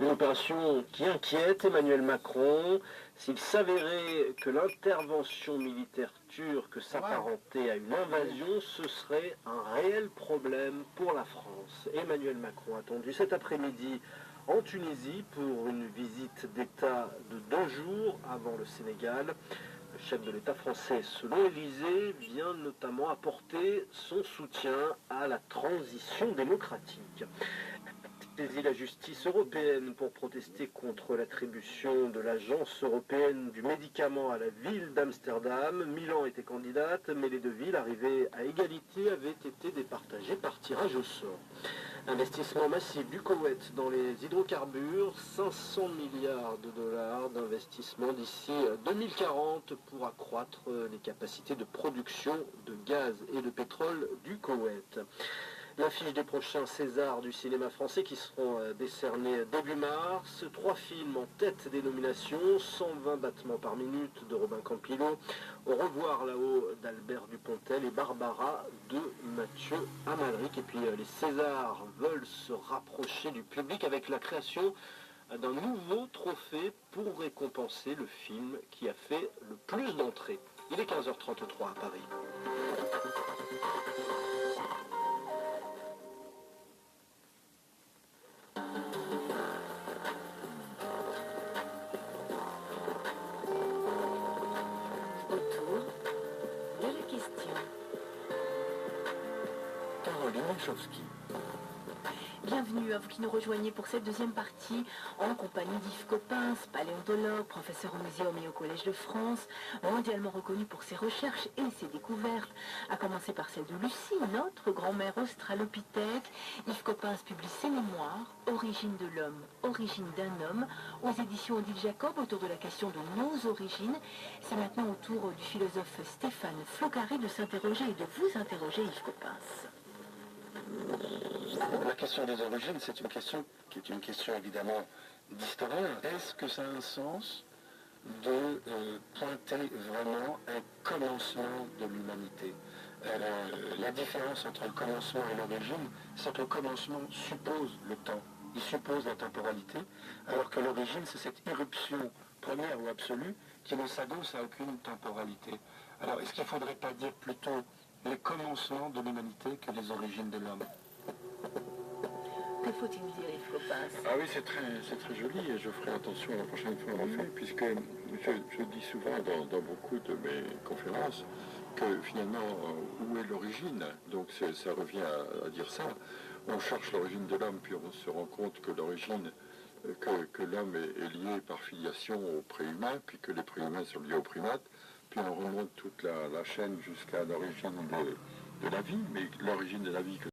Une opération qui inquiète Emmanuel Macron. S'il s'avérait que l'intervention militaire turque s'apparentait à une invasion, ce serait un réel problème pour la France. Emmanuel Macron attendu cet après-midi en Tunisie pour une visite d'État de 2 jours avant le Sénégal. Le chef de l'État français, selon l'Élysée, vient notamment apporter son soutien à la transition démocratique. Saisit la justice européenne pour protester contre l'attribution de l'Agence européenne du médicament à la ville d'Amsterdam. Milan était candidate, mais les deux villes, arrivées à égalité, avaient été départagées par tirage au sort. Investissement massif du Koweït dans les hydrocarbures, 500 milliards de dollars d'investissement d'ici 2040 pour accroître les capacités de production de gaz et de pétrole du Koweït. L'affiche des prochains Césars du cinéma français qui seront décernés début mars. 3 films en tête des nominations, 120 battements par minute de Robin Campillo, Au revoir là-haut d'Albert Dupontel et Barbara de Mathieu Amalric. Et puis les Césars veulent se rapprocher du public avec la création d'un nouveau trophée pour récompenser le film qui a fait le plus d'entrées. Il est 15h33 à Paris. Autour de la question. Caroline Olszewski. Bienvenue à vous qui nous rejoignez pour cette deuxième partie en compagnie d'Yves Coppens, paléontologue, professeur au Muséum et au Collège de France, mondialement reconnu pour ses recherches et ses découvertes, à commencer par celle de Lucie, notre grand-mère australopithèque. Yves Coppens publie ses mémoires, Origine de l'homme, origine d'un homme, aux éditions Odile Jacob, autour de la question de nos origines. C'est maintenant au tour du philosophe Stéphane Flocaré de s'interroger et de vous interroger, Yves Coppens. La question des origines, c'est une question qui est une question évidemment d'historien. Est-ce que ça a un sens de pointer vraiment un commencement de l'humanité? La différence entre le commencement et l'origine, c'est que le commencement suppose le temps, il suppose la temporalité, alors que l'origine, c'est cette irruption première ou absolue qui ne s'adosse à aucune temporalité. Alors, est-ce qu'il ne faudrait pas dire plutôt les commencements de l'humanité que les origines de l'homme? Que faut-il dire, Yves Coppens? Ah oui, c'est très joli et je ferai attention la prochaine fois on le fait, puisque je dis souvent dans beaucoup de mes conférences que finalement, où est l'origine? Donc ça revient à dire ça. On cherche l'origine de l'homme, puis on se rend compte que l'origine, que l'homme est lié par filiation aux préhumains, puis que les préhumains sont liés aux primates, puis on remonte toute la chaîne jusqu'à l'origine de la vie, mais l'origine de la vie que